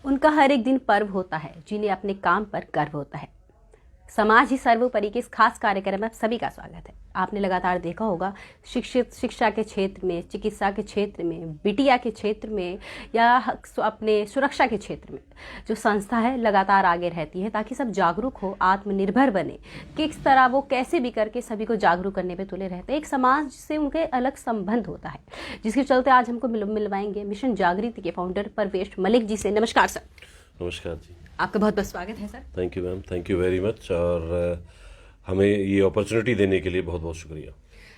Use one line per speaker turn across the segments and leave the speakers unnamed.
उनका हर एक दिन पर्व होता है, जिन्हें अपने काम पर गर्व होता है। समाज ही सर्वोपरि के इस खास कार्यक्रम में आप सभी का स्वागत है। आपने लगातार देखा होगा शिक्षा के क्षेत्र में, चिकित्सा के क्षेत्र में, बिटिया के क्षेत्र में या अपने सुरक्षा के क्षेत्र में जो संस्था है लगातार आगे रहती है ताकि सब जागरूक हो, आत्मनिर्भर बने, किस तरह वो कैसे भी करके सभी को जागरूक करने पे तुले रहते हैं। एक समाज से उनके अलग संबंध होता है, जिसके चलते आज हमको मिलवाएंगे मिशन जागृति के फाउंडर परवेश मलिक जी से। नमस्कार सर।
नमस्कार जी,
आपका बहुत बहुत स्वागत है sir.
Thank you ma'am, thank you very much, और हमें ये अपॉर्चुनिटी देने के लिए बहुत बहुत शुक्रिया।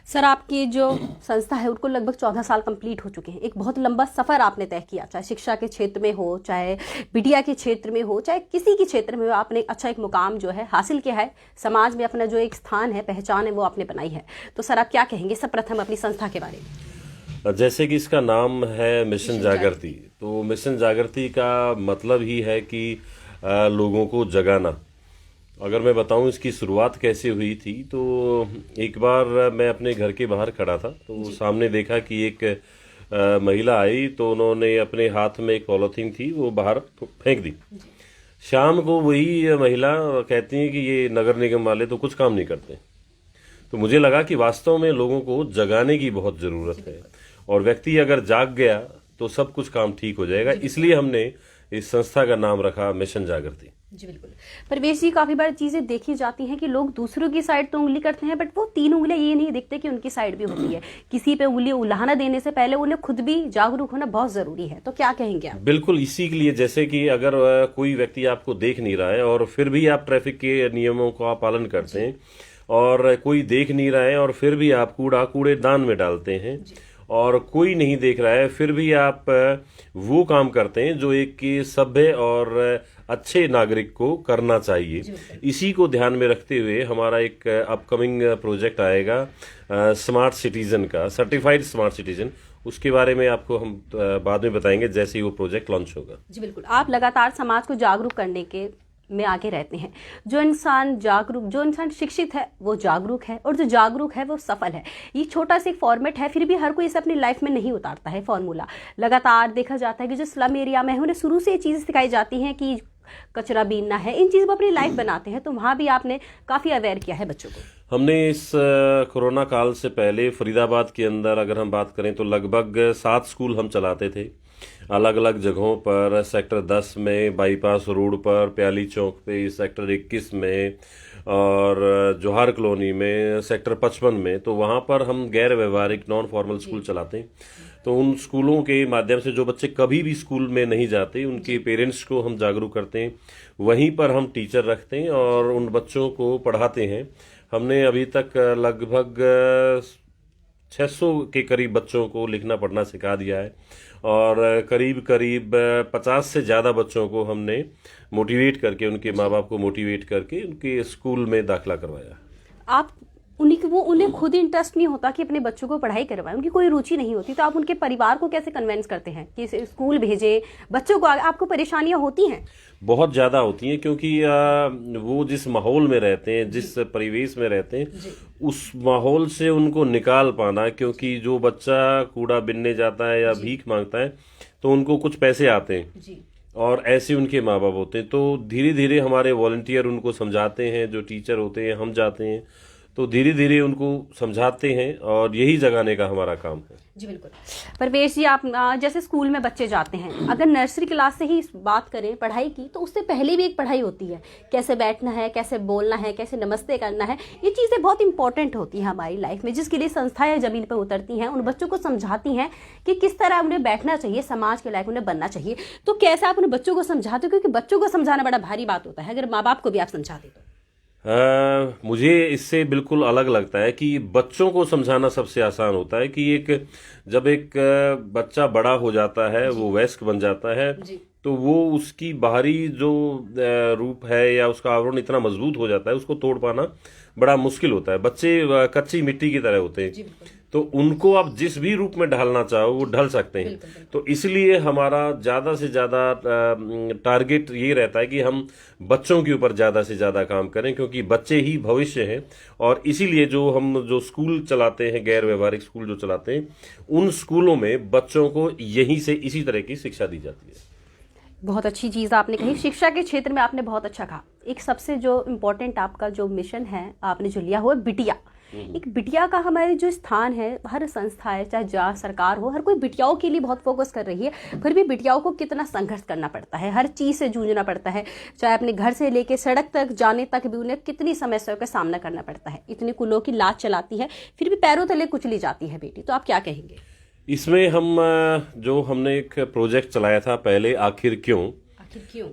सर, आपकी जो संस्था है उनको लगभग 14 साल कंप्लीट हो चुके हैं। एक बहुत लंबा सफ़र आपने तय किया, चाहे शिक्षा के क्षेत्र में हो, चाहे बिटिया के क्षेत्र में हो, चाहे किसी के क्षेत्र में हो। आपने अच्छा एक मुकाम जो है हासिल किया है, समाज में अपना जो एक स्थान है, पहचान है, वो आपने बनाई है। तो सर आप क्या कहेंगे सर्वप्रथम अपनी संस्था के बारे में?
जैसे कि इसका नाम है मिशन जागृति, तो मिशन जागृति का मतलब ही है कि लोगों को जगाना। अगर मैं बताऊं इसकी शुरुआत कैसे हुई थी, तो एक बार मैं अपने घर के बाहर खड़ा था, तो सामने देखा कि एक महिला आई, तो उन्होंने अपने हाथ में एक पॉलीथीन थी वो बाहर फेंक दी। शाम को वही महिला कहती है कि ये नगर निगम वाले तो कुछ काम नहीं करते। तो मुझे लगा कि वास्तव में लोगों को जगाने की बहुत ज़रूरत है, और व्यक्ति अगर जाग गया तो सब कुछ काम ठीक हो जाएगा। इसलिए हमने इस संस्था का नाम रखा मिशन जागृति।
जी बिल्कुल। परवेश जी, काफी बार चीजें देखी जाती हैं कि लोग दूसरों की साइड तो उंगली करते हैं, बट वो 3 उंगलियां ये नहीं देखते कि उनकी साइड भी होती है। किसी पे उंगली उलाहना देने से पहले उन्हें खुद भी जागरूक होना बहुत जरूरी है। तो क्या कहेंगे आप?
बिल्कुल, इसी के लिए जैसे कि अगर कोई व्यक्ति आपको देख नहीं रहा है और फिर भी आप ट्रैफिक के नियमों का पालन करते हैं, और कोई देख नहीं रहा है और फिर भी आप कूड़ेदान में डालते हैं, और कोई नहीं देख रहा है फिर भी आप वो काम करते हैं जो एक सभ्य और अच्छे नागरिक को करना चाहिए। इसी को ध्यान में रखते हुए हमारा एक अपकमिंग प्रोजेक्ट आएगा स्मार्ट सिटीजन का, सर्टिफाइड स्मार्ट सिटीजन। उसके बारे में आपको हम बाद में बताएंगे जैसे ही वो प्रोजेक्ट लॉन्च होगा।
जी बिल्कुल। आप लगातार समाज को जागरूक करने के में आगे रहते हैं। जो इंसान शिक्षित है वो जागरूक है, और जो जागरूक है वो सफल है। ये छोटा सा एक फॉर्मेट है, फिर भी हर कोई इसे अपनी लाइफ में नहीं उतारता है फॉर्मूला। लगातार देखा जाता है कि जो स्लम एरिया में है उन्हें शुरू से ये चीज़ें सिखाई जाती हैं कि कचरा बीनना है, इन चीज़ों को अपनी लाइफ बनाते हैं। तो वहाँ भी आपने काफ़ी अवेयर किया है बच्चों को।
हमने इस कोरोना काल से पहले फरीदाबाद के अंदर अगर हम बात करें तो लगभग 7 स्कूल हम चलाते थे, अलग अलग जगहों पर। सेक्टर 10 में बाईपास रोड पर, प्याली चौक पे, सेक्टर 21 में, और जोहार कॉलोनी में, सेक्टर 55 में। तो वहाँ पर हम गैर व्यवहारिक नॉन फॉर्मल स्कूल चलाते हैं। तो उन स्कूलों के माध्यम से जो बच्चे कभी भी स्कूल में नहीं जाते, उनके पेरेंट्स को हम जागरूक करते हैं। वहीं पर हम टीचर रखते हैं और उन बच्चों को पढ़ाते हैं। हमने अभी तक लगभग 600 के करीब बच्चों को लिखना पढ़ना सिखा दिया है, और करीब 50 से ज़्यादा बच्चों को हमने मोटिवेट करके, उनके माँ बाप को मोटिवेट करके उनके स्कूल में दाखिला करवाया।
आप उन्हें खुद इंटरेस्ट नहीं होता कि अपने बच्चों को पढ़ाई करवाएं, उनकी कोई रुचि नहीं होती, तो आप उनके परिवार को कैसे कन्विंस करते हैं कि स्कूल भेजें बच्चों को? आपको परेशानियां होती हैं?
बहुत ज़्यादा होती हैं, क्योंकि वो जिस माहौल में रहते हैं, जिस परिवेश में रहते हैं, उस माहौल से उनको निकाल पाना। क्योंकि जो बच्चा कूड़ा बिनने जाता है या भीख मांगता है तो उनको कुछ पैसे आते हैं, और ऐसे उनके माँ बाप होते हैं। तो धीरे धीरे हमारे वॉलंटियर उनको समझाते हैं, जो टीचर होते हैं, हम जाते हैं, तो धीरे धीरे उनको समझाते हैं, और यही जगाने का हमारा काम है।
जी बिल्कुल। परवेश जी, आप जैसे स्कूल में बच्चे जाते हैं, अगर नर्सरी क्लास से ही बात करें पढ़ाई की, तो उससे पहले भी एक पढ़ाई होती है। कैसे बैठना है, कैसे बोलना है, कैसे नमस्ते करना है, ये चीज़ें बहुत इंपॉर्टेंट होती हैं हमारी लाइफ में, जिसके लिए संस्थाएं ज़मीन पर उतरती हैं, उन बच्चों को समझाती हैं कि किस तरह उन्हें बैठना चाहिए, समाज के लायक उन्हें बनना चाहिए। तो कैसे आप उन्हें बच्चों को समझाते हो? क्योंकि बच्चों को समझाना बड़ा भारी बात होता है, अगर माँ बाप को भी आप समझाते तो।
मुझे इससे बिल्कुल अलग लगता है कि बच्चों को समझाना सबसे आसान होता है। कि जब एक बच्चा बड़ा हो जाता है, वो वयस्क बन जाता है, तो वो उसकी बाहरी जो रूप है या उसका आवरण इतना मजबूत हो जाता है, उसको तोड़ पाना बड़ा मुश्किल होता है। बच्चे कच्ची मिट्टी की तरह होते हैं, तो उनको आप जिस भी रूप में ढालना चाहो वो ढल सकते हैं। तो इसलिए हमारा ज़्यादा से ज़्यादा टारगेट ये रहता है कि हम बच्चों के ऊपर ज़्यादा से ज़्यादा काम करें, क्योंकि बच्चे ही भविष्य हैं। और इसीलिए जो स्कूल चलाते हैं, गैर व्यवहारिक स्कूल जो चलाते हैं, उन स्कूलों में बच्चों को यहीं से इसी तरह की शिक्षा दी जाती है।
बहुत अच्छी चीज़ आपने कही। शिक्षा के क्षेत्र में आपने बहुत अच्छा कहा। एक सबसे जो इम्पोर्टेंट आपका जो मिशन है आपने जो लिया हुआ है बिटिया, एक बिटिया का हमारे जो स्थान है, हर संस्था है चाहे जहाँ सरकार हो, हर कोई बिटियाओं के लिए बहुत फोकस कर रही है, फिर भी बिटियाओं को कितना संघर्ष करना पड़ता है, हर चीज़ से जूझना पड़ता है, चाहे अपने घर से लेके सड़क तक जाने तक भी उन्हें कितनी समस्याओं का सामना करना पड़ता है। इतनी कुलों की लात चलाती है, फिर भी पैरों तले कुचली जाती है बेटी। तो आप क्या कहेंगे?
इसमें हमने एक प्रोजेक्ट चलाया था पहले, आखिर क्यों।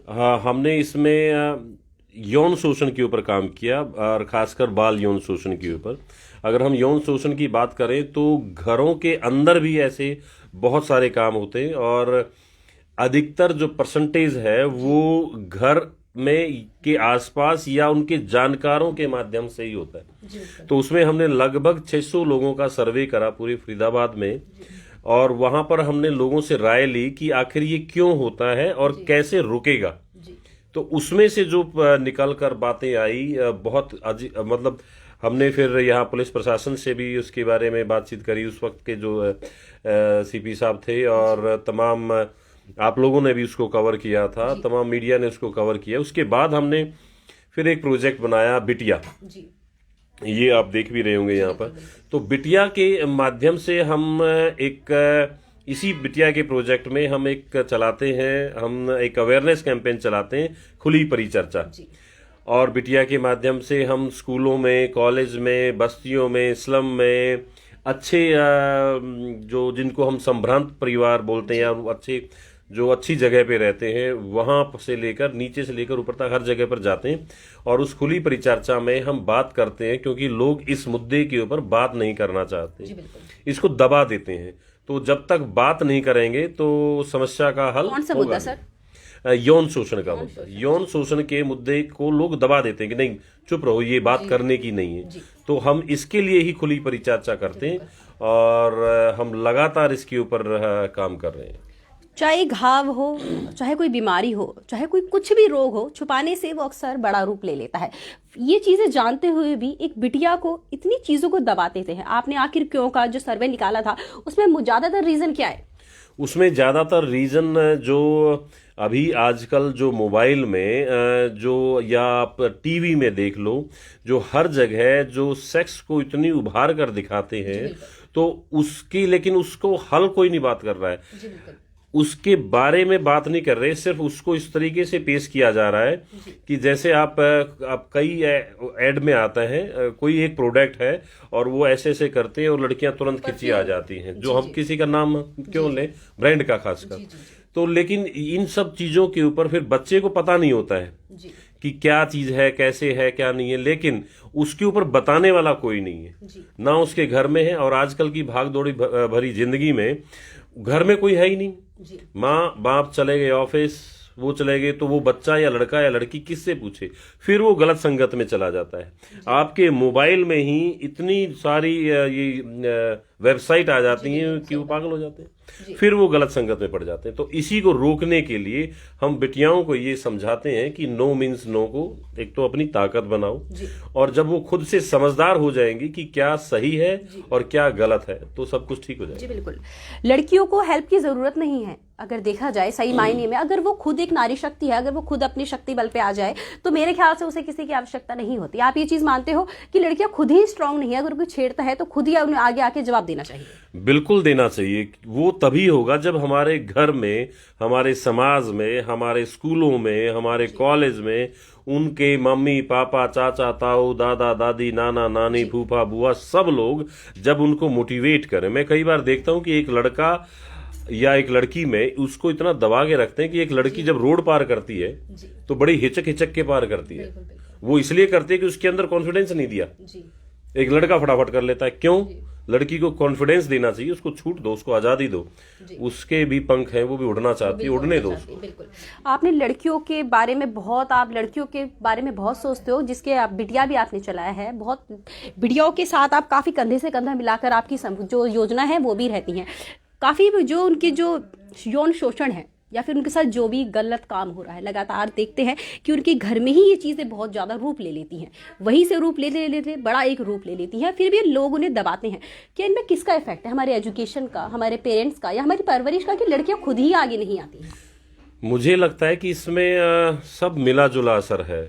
हाँ, हमने इसमें यौन शोषण के ऊपर काम किया और खासकर बाल यौन शोषण के ऊपर। अगर हम यौन शोषण की बात करें तो घरों के अंदर भी ऐसे बहुत सारे काम होते हैं और अधिकतर जो परसेंटेज है वो घर में के आसपास या उनके जानकारों के माध्यम से ही होता है। तो उसमें हमने लगभग 600 लोगों का सर्वे करा पूरे फरीदाबाद में, और वहां पर हमने लोगों से राय ली कि आखिर ये क्यों होता है और कैसे रुकेगा। तो उसमें से जो निकल कर बातें आई बहुत मतलब हमने फिर यहाँ पुलिस प्रशासन से भी उसके बारे में बातचीत करी। उस वक्त के जो सीपी साहब थे और तमाम आप लोगों ने भी उसको कवर किया था, तमाम मीडिया ने उसको कवर किया। उसके बाद हमने फिर एक प्रोजेक्ट बनाया बिटिया, ये आप देख भी रहे होंगे यहाँ पर। तो बिटिया के माध्यम से हम इसी बिटिया के प्रोजेक्ट में हम एक चलाते हैं, हम एक अवेयरनेस कैंपेन चलाते हैं, खुली परिचर्चा। और बिटिया के माध्यम से हम स्कूलों में, कॉलेज में, बस्तियों में, स्लम में, अच्छे जो जिनको हम संभ्रांत परिवार बोलते हैं या अच्छे जो अच्छी जगह पे रहते हैं, वहां से लेकर नीचे से लेकर ऊपर तक हर जगह पर जाते हैं और उस खुली परिचर्चा में हम बात करते हैं, क्योंकि लोग इस मुद्दे के ऊपर बात नहीं करना चाहते, इसको दबा देते हैं। तो जब तक बात नहीं करेंगे तो समस्या का हल
कौन सा मुद्दा सर?
यौन शोषण का मुद्दा। यौन शोषण के मुद्दे को लोग दबा देते हैं कि नहीं चुप रहो, ये बात करने की नहीं है। तो हम इसके लिए ही खुली परिचर्चा करते हैं और हम लगातार इसके ऊपर काम कर रहे हैं।
चाहे घाव हो, चाहे कोई बीमारी हो, चाहे कोई कुछ भी रोग हो, छुपाने से वो अक्सर बड़ा रूप ले लेता है। ये चीजें जानते हुए भी एक बिटिया को इतनी चीजों को दबा देते हैं। आपने आखिर क्यों का जो सर्वे निकाला था उसमें ज्यादातर रीजन क्या है?
उसमें ज्यादातर रीजन जो अभी आजकल जो मोबाइल में जो या आप टीवी में देख लो, जो हर जगह जो सेक्स को इतनी उभार कर दिखाते हैं, तो उसकी लेकिन उसको हल कोई नहीं बात कर रहा है, उसके बारे में बात नहीं कर रहे, सिर्फ उसको इस तरीके से पेश किया जा रहा है कि जैसे आप कई एड में आता है, कोई एक प्रोडक्ट है और वो ऐसे ऐसे करते हैं और लड़कियां तुरंत खिंची आ जाती हैं, जो हम किसी का नाम क्यों लें, ब्रांड का खासकर। तो लेकिन इन सब चीजों के ऊपर फिर बच्चे को पता नहीं होता है कि क्या चीज है, कैसे है, क्या नहीं है, लेकिन उसके ऊपर बताने वाला कोई नहीं है, ना उसके घर में है। और आजकल की भाग दौड़ी भरी जिंदगी में घर में कोई है ही नहीं, माँ बाप चले गए ऑफिस, वो चले गए, तो वो बच्चा या लड़का या लड़की किससे पूछे, फिर वो गलत संगत में चला जाता है। आपके मोबाइल में ही इतनी सारी ये वेबसाइट आ जाती हैं कि वो पागल हो जाते हैं, फिर वो गलत संगत में पड़ जाते हैं। तो इसी को रोकने के लिए हम बिटियाओं को ये समझाते हैं कि नो मीन्स नो को एक तो अपनी ताकत बनाओ, और जब वो खुद से समझदार हो जाएंगी कि क्या सही है और क्या गलत है, तो सब कुछ ठीक हो जाएगा।
जी बिल्कुल। लड़कियों को हेल्प की जरूरत नहीं है, अगर देखा जाए सही मायने में। अगर वो खुद एक नारी शक्ति है, अगर वो खुद अपनी शक्ति बल पे आ जाए, तो मेरे ख्याल से उसे किसी की आवश्यकता नहीं होती। आप ये चीज मानते हो कि लड़कियां खुद ही स्ट्रांग नहीं है, अगर कोई छेड़ता है तो खुद ही उन्हें आगे आके जवाब देना चाहिए?
बिल्कुल देना चाहिए। वो तभी होगा जब हमारे घर में, हमारे समाज में, हमारे स्कूलों में, हमारे कॉलेज में उनके मम्मी पापा, चाचा ताऊ, दादा दादी, नाना नानी, फूफा बुआ, सब लोग जब उनको मोटिवेट करें। मैं कई बार देखता हूं कि एक लड़का या एक लड़की में उसको इतना दबा के रखते हैं कि एक लड़की जब रोड पार करती है तो बड़ी हिचक हिचक के पार करती है। वो इसलिए करती है कि उसके अंदर कॉन्फिडेंस नहीं दिया। एक लड़का फटाफट कर लेता है, क्यों? लड़की को कॉन्फिडेंस देना चाहिए, उसको छूट दो, उसको आजादी दो, उसके भी पंख हैं, वो भी उड़ना चाहती है, उड़ने दो उसको।
बिल्कुल। आपने लड़कियों के बारे में बहुत, आप लड़कियों के बारे में बहुत सोचते हो, जिसके आप बिटिया भी आपने चलाया है। बहुत बिटियाओं के साथ आप काफी कंधे से कंधा मिलाकर आपकी जो योजना है वो भी रहती है। काफी जो उनकी जो यौन शोषण है या फिर उनके साथ जो भी गलत काम हो रहा है, लगातार देखते हैं कि उनके घर में ही ये चीज़ें बहुत ज़्यादा रूप ले लेती हैं, वहीं से रूप ले बड़ा एक रूप ले लेती हैं, फिर भी लोग उन्हें दबाते हैं। क्या इनमें किसका इफेक्ट है? हमारे एजुकेशन का, हमारे पेरेंट्स का, या हमारी परवरिश का, कि लड़कियां खुद ही आगे नहीं आती हैं?
मुझे लगता है कि इसमें सब मिला जुला असर है।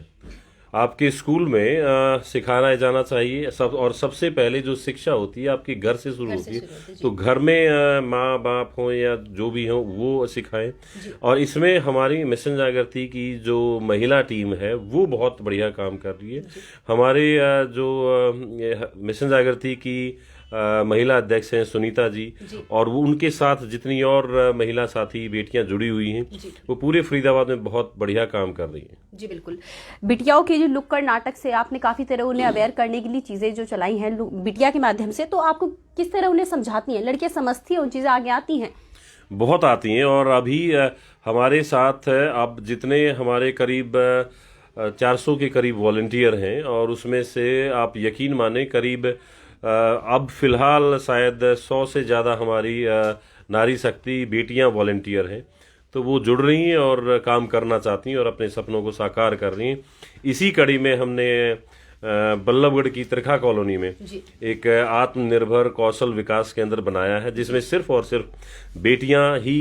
आपके स्कूल में सिखाना जाना चाहिए सब, और सबसे पहले जो शिक्षा होती है आपके घर से शुरू होती है। तो घर में माँ बाप हो या जो भी हो वो सिखाएं। और इसमें हमारी मिशन जागृति की जो महिला टीम है वो बहुत बढ़िया काम कर रही है। हमारे जो मिशन जागृति की महिला अध्यक्ष हैं सुनीता जी, और वो उनके साथ जितनी और महिला साथी बेटियां जुड़ी हुई हैं वो पूरे फरीदाबाद में बहुत बढ़िया काम कर रही हैं।
जी बिल्कुल। बिटियाओं के जो नुक्कड़ नाटक से आपने काफी तरह उन्हें अवेयर करने के लिए चीजें जो चलाई हैं बिटिया के माध्यम से, तो आपको किस तरह उन्हें समझाती हैं? लड़कियां समझती हैं, उन चीजें आगे आती हैं?
बहुत आती हैं। और अभी हमारे साथ अब जितने हमारे करीब 400 के करीब वॉलंटियर हैं, और उसमें से आप यकीन माने करीब अब फिलहाल शायद 100 से ज़्यादा हमारी नारी शक्ति बेटियां वॉलंटियर हैं। तो वो जुड़ रही हैं और काम करना चाहती हैं और अपने सपनों को साकार कर रही हैं। इसी कड़ी में हमने बल्लभगढ़ की त्रिखा कॉलोनी में एक आत्मनिर्भर कौशल विकास केंद्र बनाया है, जिसमें सिर्फ और सिर्फ बेटियां ही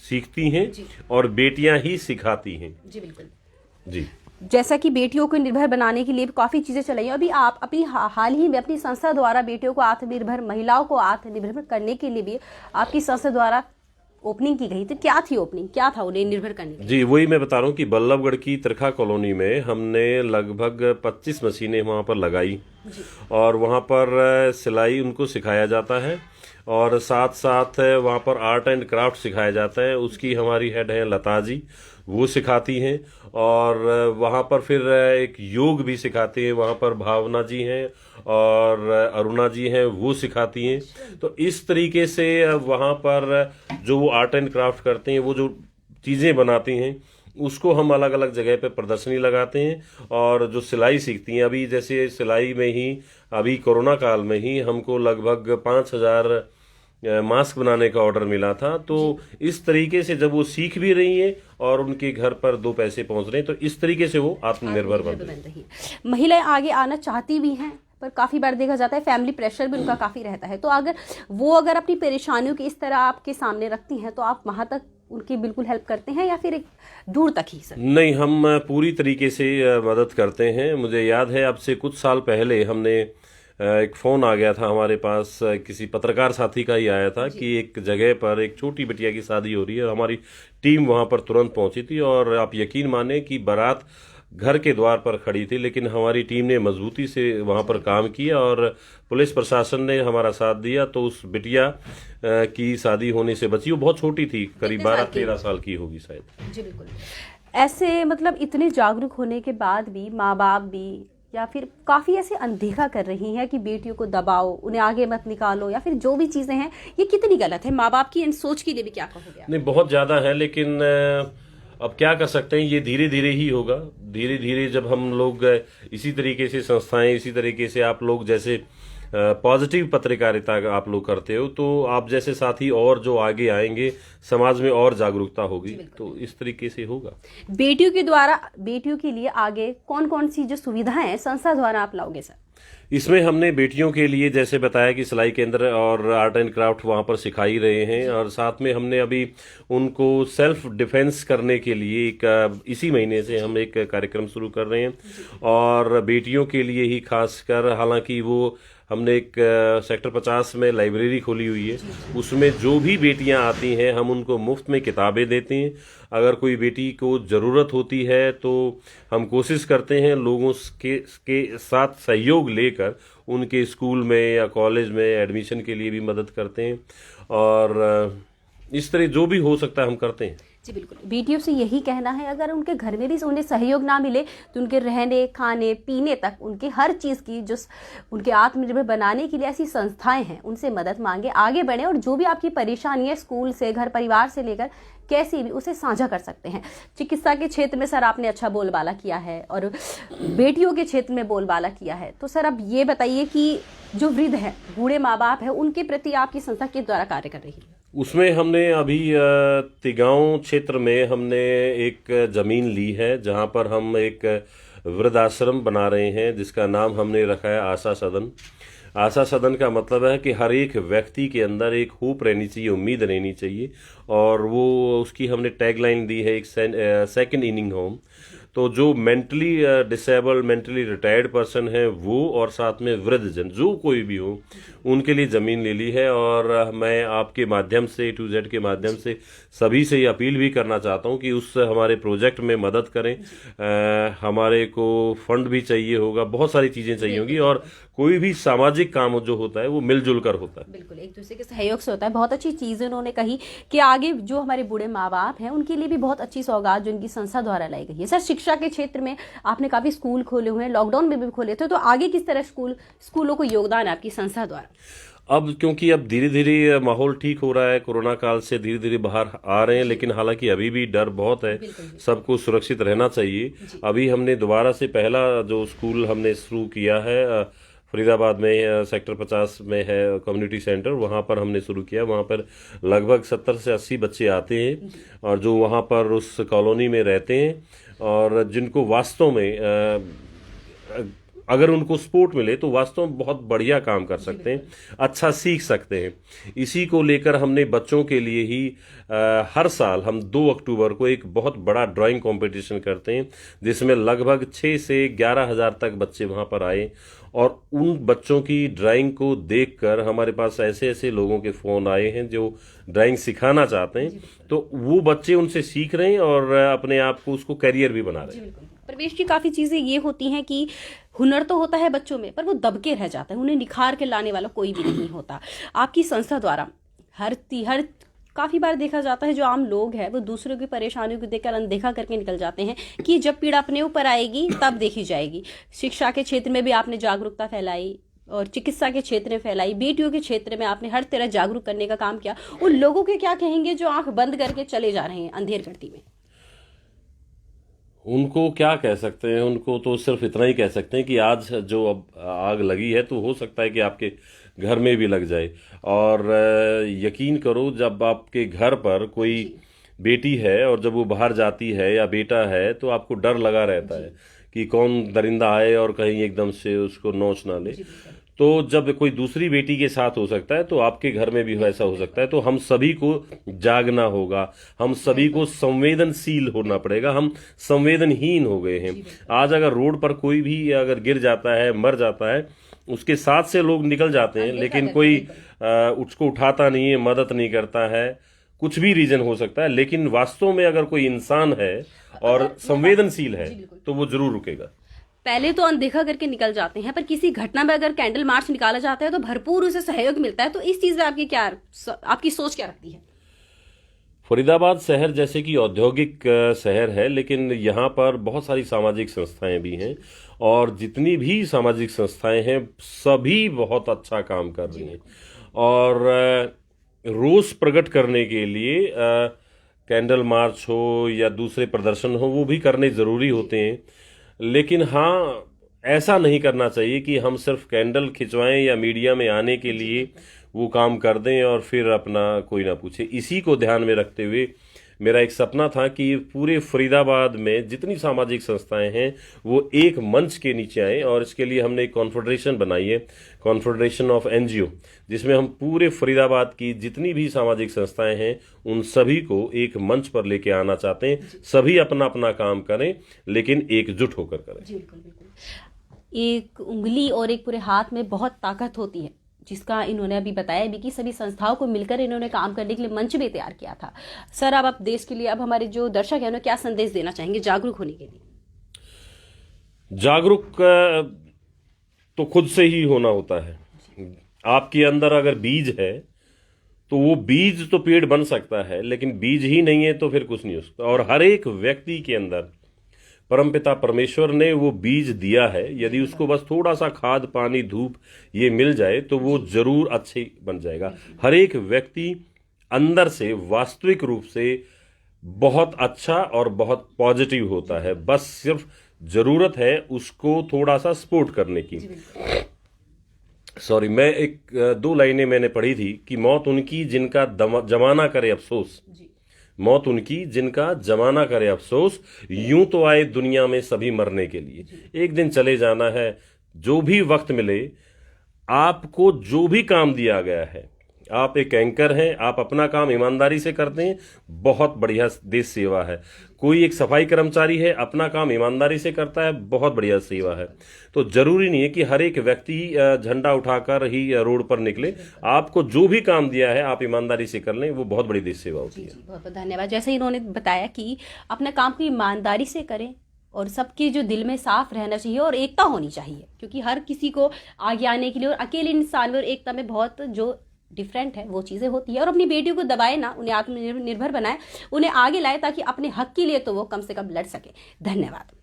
सीखती हैं और बेटियां ही सिखाती हैं।
जी बिल्कुल।
जी,
जैसा कि बेटियों को निर्भर बनाने के लिए भी काफी चीजें चलाई हैं। अभी आप अपनी हाल ही में अपनी संस्था द्वारा बेटियों को आत्मनिर्भर, महिलाओं को आत्मनिर्भर करने के लिए भी आपकी संस्था द्वारा ओपनिंग की गई थी। क्या थी ओपनिंग, क्या था उन्हें निर्भर करने के लिए?
जी, वही मैं बता रहा हूँ कि बल्लभगढ़ की त्रिखा कॉलोनी में हमने लगभग 25 मशीनें वहाँ पर लगाई, और वहाँ पर सिलाई उनको सिखाया जाता है, और साथ साथ वहाँ पर आर्ट एंड क्राफ्ट सिखाया जाता है। उसकी हमारी हेड है लता जी, वो सिखाती हैं। और वहाँ पर फिर एक योग भी सिखाते हैं, वहाँ पर भावना जी हैं और अरुणा जी हैं, वो सिखाती हैं। तो इस तरीके से वहाँ पर जो वो आर्ट एंड क्राफ्ट करते हैं, वो जो चीज़ें बनाती हैं उसको हम अलग अलग जगह पे प्रदर्शनी लगाते हैं। और जो सिलाई सीखती हैं, अभी जैसे सिलाई में ही अभी कोरोना काल में ही हमको लगभग 5000 मास्क बनाने का ऑर्डर मिला था। तो इस तरीके से जब वो सीख भी रही हैं और उनके घर पर 2 पैसे पहुंच रहे हैं, तो इस तरीके से वो आत्मनिर्भर बन रही है।
महिलाएं आगे आना चाहती भी हैं, पर काफी बार देखा जाता है फैमिली प्रेशर भी उनका काफी रहता है। तो अगर अपनी परेशानियों की इस तरह आपके सामने रखती हैं, तो आप वहां तक उनकी बिल्कुल हेल्प करते हैं या फिर एक दूर तक ही? सर
नहीं, हम पूरी तरीके से मदद करते हैं। मुझे याद है अब से कुछ साल पहले हमने एक फ़ोन आ गया था हमारे पास, किसी पत्रकार साथी का ही आया था कि एक जगह पर एक छोटी बिटिया की शादी हो रही है। हमारी टीम वहां पर तुरंत पहुंची थी, और आप यकीन माने कि बारात घर के द्वार पर खड़ी थी, लेकिन हमारी टीम ने मजबूती से वहां पर काम किया और पुलिस प्रशासन ने हमारा साथ दिया। तो उस बिटिया की शादी होने से बची। वो बहुत छोटी थी, करीब 12-13 साल की होगी शायद।
जी बिल्कुल। ऐसे मतलब इतने जागरूक होने के बाद भी माँ बाप भी या फिर काफी ऐसे अनदेखा कर रही हैं कि बेटियों को दबाओ, उन्हें आगे मत निकालो, या फिर जो भी चीजें हैं, ये कितनी गलत है? माँ बाप की इन सोच के लिए भी क्या कहोगे?
नहीं, बहुत ज्यादा है, लेकिन अब क्या कर सकते हैं, ये धीरे धीरे ही होगा। धीरे धीरे जब हम लोग इसी तरीके से संस्थाएं, इसी तरीके से आप लोग जैसे पॉजिटिव पत्रकारिता आप लोग करते हो, तो आप जैसे साथी और जो आगे आएंगे, समाज में और जागरूकता होगी, तो इस तरीके से होगा।
बेटियों के लिए आगे कौन कौन सी जो सुविधाएं हैं संस्था द्वारा आप लाओगे सर?
इसमें हमने बेटियों के लिए जैसे बताया कि सिलाई केंद्र और आर्ट एंड क्राफ्ट वहाँ पर सिखाई रहे हैं, और साथ में हमने अभी उनको सेल्फ डिफेंस करने के लिए इसी महीने से हम एक कार्यक्रम शुरू कर रहे हैं। और बेटियों के लिए ही खासकर, हालांकि वो हमने एक सेक्टर 50 में लाइब्रेरी खोली हुई है, उसमें जो भी बेटियां आती हैं हम उनको मुफ्त में किताबें देते हैं। अगर कोई बेटी को ज़रूरत होती है तो हम कोशिश करते हैं लोगों के साथ सहयोग लेकर उनके स्कूल में या कॉलेज में एडमिशन के लिए भी मदद करते हैं, और इस तरह जो भी हो सकता है हम करते हैं।
जी बिल्कुल। बेटियों से यही कहना है, अगर उनके घर में भी उन्हें सहयोग ना मिले तो उनके रहने खाने पीने तक, उनके हर चीज़ की जो उनके आत्मनिर्भर बनाने के लिए ऐसी संस्थाएं हैं उनसे मदद मांगे, आगे बढ़े, और जो भी आपकी परेशानी है स्कूल से, घर परिवार से लेकर कैसी भी, उसे साझा कर सकते हैं। चिकित्सा के क्षेत्र में सर आपने अच्छा बोलबाला किया है, और बेटियों के क्षेत्र में बोलबाला किया है। तो सर अब ये बताइए कि जो वृद्ध है, बूढ़े माँ बाप है, उनके प्रति आपकी संस्था किस द्वारा कार्य कर रही है?
उसमें हमने अभी तिगांव क्षेत्र में हमने एक ज़मीन ली है, जहां पर हम एक वृद्धाश्रम बना रहे हैं, जिसका नाम हमने रखा है आशा सदन। आशा सदन का मतलब है कि हर एक व्यक्ति के अंदर एक होप रहनी चाहिए, उम्मीद रहनी चाहिए, और वो उसकी हमने टैगलाइन दी है, एक सेकंड इनिंग होम। तो जो mentally disabled, mentally retired person है वो, और साथ में वृद्धजन, जो कोई भी हो, उनके लिए ज़मीन ले ली है। और मैं आपके माध्यम से, A to Z के माध्यम से सभी से ये अपील भी करना चाहता हूँ कि उस हमारे प्रोजेक्ट में मदद करें। हमारे को फंड भी चाहिए होगा, बहुत सारी चीज़ें चाहिए होगी, और कोई भी सामाजिक काम जो होता है वो मिलजुल कर होता है।
बिल्कुल, एक दूसरे के सहयोग से होता है। बहुत अच्छी चीज़ उन्होंने कही कि आगे जो हमारे बूढ़े माँ बाप हैं उनके लिए भी बहुत अच्छी सौगात जो उनकी संस्था द्वारा लाई गई है। सर, शिक्षा के क्षेत्र में आपने काफ़ी स्कूल खोले हुए हैं, लॉकडाउन में भी खोले थे, तो आगे किस तरह स्कूलों को योगदान है आपकी संस्था द्वारा?
अब क्योंकि अब धीरे धीरे माहौल ठीक हो रहा है, कोरोना काल से धीरे धीरे बाहर आ रहे हैं, लेकिन हालांकि अभी भी डर बहुत है, सबको सुरक्षित रहना चाहिए। अभी हमने दोबारा से पहला जो स्कूल हमने शुरू किया है फरीदाबाद में, सेक्टर 50 में है कम्युनिटी सेंटर, वहाँ पर हमने शुरू किया। वहाँ पर लगभग 70 से 80 बच्चे आते हैं, और जो वहाँ पर उस कॉलोनी में रहते हैं, और जिनको वास्तव में अगर उनको सपोर्ट मिले तो वास्तव में बहुत बढ़िया काम कर सकते हैं, अच्छा सीख सकते हैं। इसी को लेकर हमने बच्चों के लिए ही हर साल हम 2 अक्टूबर को एक बहुत बड़ा ड्राइंग कंपटीशन करते हैं, जिसमें लगभग 6 से 11 हज़ार तक बच्चे वहां पर आए, और उन बच्चों की ड्राइंग को देखकर हमारे पास ऐसे ऐसे लोगों के फोन आए हैं जो ड्राइंग सिखाना चाहते हैं। तो वो बच्चे उनसे सीख रहे हैं और अपने आप को उसको करियर भी बना रहे हैं।
प्रवेश जी, काफ़ी चीज़ें ये होती हैं कि हुनर तो होता है बच्चों में, पर वो दबके रह जाता है, उन्हें निखार के लाने वाला कोई भी नहीं होता। आपकी संस्था द्वारा हर काफ़ी बार देखा जाता है जो आम लोग हैं वो दूसरों की परेशानियों को देखकर अनदेखा करके निकल जाते हैं कि जब पीड़ा अपने ऊपर आएगी तब देखी जाएगी। शिक्षा के क्षेत्र में भी आपने जागरूकता फैलाई, और चिकित्सा के क्षेत्र में फैलाई, बेटियों के क्षेत्र में आपने हर तरह जागरूक करने का काम किया। उन लोगों के क्या कहेंगे जो आंख बंद करके चले जा रहे हैं अंधेर गर्दी में?
उनको क्या कह सकते हैं, उनको तो सिर्फ इतना ही कह सकते हैं कि आज जो अब आग लगी है तो हो सकता है कि आपके घर में भी लग जाए। और यकीन करो, जब आपके घर पर कोई बेटी है और जब वो बाहर जाती है या बेटा है तो आपको डर लगा रहता है कि कौन दरिंदा आए और कहीं एकदम से उसको नोच ना ले। तो जब कोई दूसरी बेटी के साथ हो सकता है तो आपके घर में भी वैसा हो सकता है। तो हम सभी को जागना होगा, हम सभी को संवेदनशील होना पड़ेगा। हम संवेदनहीन हो गए हैं। आज अगर रोड पर कोई भी अगर गिर जाता है, मर जाता है, उसके साथ से लोग निकल जाते हैं, लेकिन कोई उसको उठाता नहीं है, मदद नहीं करता है। कुछ भी रीजन हो सकता है, लेकिन वास्तव में अगर कोई इंसान है और संवेदनशील है तो वो जरूर रुकेगा।
पहले तो अनदेखा करके निकल जाते हैं, पर किसी घटना में अगर कैंडल मार्च निकाला जाता है तो भरपूर उसे सहयोग मिलता है। तो इस चीज में आपकी सोच क्या रखती है?
फरीदाबाद शहर जैसे कि औद्योगिक शहर है, लेकिन यहाँ पर बहुत सारी सामाजिक संस्थाएं भी हैं, और जितनी भी सामाजिक संस्थाएं हैं सभी बहुत अच्छा काम कर रही हैं। और रोष प्रकट करने के लिए कैंडल मार्च हो या दूसरे प्रदर्शन हो, वो भी करने ज़रूरी होते हैं। लेकिन हाँ, ऐसा नहीं करना चाहिए कि हम सिर्फ कैंडल खिंचवाएं या मीडिया में आने के लिए वो काम कर दें और फिर अपना कोई ना पूछे। इसी को ध्यान में रखते हुए मेरा एक सपना था कि पूरे फरीदाबाद में जितनी सामाजिक संस्थाएं हैं वो एक मंच के नीचे आए, और इसके लिए हमने एक कॉन्फेडरेशन बनाई है, कॉन्फेडरेशन ऑफ NGO, जिसमें हम पूरे फरीदाबाद की जितनी भी सामाजिक संस्थाएं हैं उन सभी को एक मंच पर लेके आना चाहते हैं। सभी अपना अपना काम करें, लेकिन एकजुट होकर करें।
बिल्कुल बिल्कुल। एक उंगली और एक पूरे हाथ में बहुत ताकत होती है, जिसका इन्होंने अभी बताया भी कि सभी संस्थाओं को मिलकर इन्होंने काम करने के लिए मंच भी तैयार किया था। सर, अब आप देश के लिए, अब हमारे जो दर्शक हैं उन्हें क्या संदेश देना चाहेंगे जागरूक होने के लिए?
जागरूक तो खुद से ही होना होता है। आपके अंदर अगर बीज है तो वो बीज तो पेड़ बन सकता है, लेकिन बीज ही नहीं है तो फिर कुछ नहीं हो सकता। और हर एक व्यक्ति के अंदर परमपिता परमेश्वर ने वो बीज दिया है, यदि उसको बस थोड़ा सा खाद, पानी, धूप ये मिल जाए तो वो जरूर अच्छे बन जाएगा। हर एक व्यक्ति अंदर से वास्तविक रूप से बहुत अच्छा और बहुत पॉजिटिव होता है, बस सिर्फ जरूरत है उसको थोड़ा सा सपोर्ट करने की। मैं 2 लाइनें मैंने पढ़ी थी कि मौत उनकी जिनका जमाना करे अफसोस, मौत उनकी जिनका जमाना करे अफसोस, यूं तो आए दुनिया में सभी मरने के लिए, एक दिन चले जाना है। जो भी वक्त मिले आपको जो भी काम दिया गया है, आप एक एंकर हैं, आप अपना काम ईमानदारी से करते हैं, बहुत बढ़िया देश सेवा है। कोई एक सफाई कर्मचारी है, अपना काम ईमानदारी से करता है, बहुत बढ़िया सेवा है। तो जरूरी नहीं है कि हर एक व्यक्ति झंडा उठाकर ही रोड पर निकले। आपको जो भी काम दिया है आप ईमानदारी से कर लें, वो बहुत बड़ी देश सेवा होती है।
बहुत बहुत धन्यवाद। जैसे इन्होंने बताया कि अपने काम को ईमानदारी से करें और सबके जो दिल में साफ रहना चाहिए और एकता होनी चाहिए, क्योंकि हर किसी को आगे आने के लिए और अकेले इंसान में और एकता में बहुत जो डिफरेंट है वो चीज़ें होती है। और अपनी बेटियों को दबाए ना, उन्हें आत्मनिर्भर बनाए, उन्हें आगे लाए ताकि अपने हक के लिए तो वो कम से कम लड़ सके। धन्यवाद।